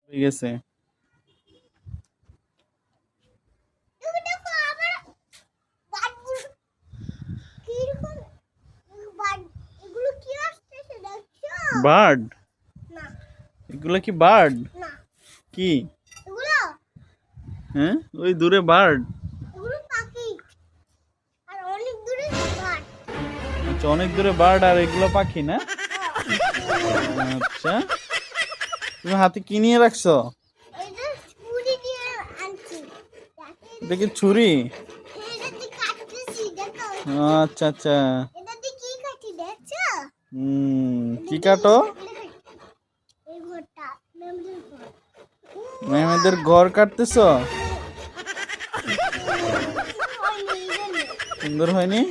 হয়ে গেছে। বার্ড? এগুলো কি বার্ড? কি? হ্যাঁ, ওই দূরে বার্ড। আচ্ছা, অনেক দূরে বার্ড আর এগুলো পাখি না? আচ্ছা, তুমি হাতে কি নিয়ে রাখছো? এটা কি ছুরি? আচ্ছা আচ্ছা। কি কাটো? মেহমেদের ঘর কাটতেছো? সুন্দর হয়নি?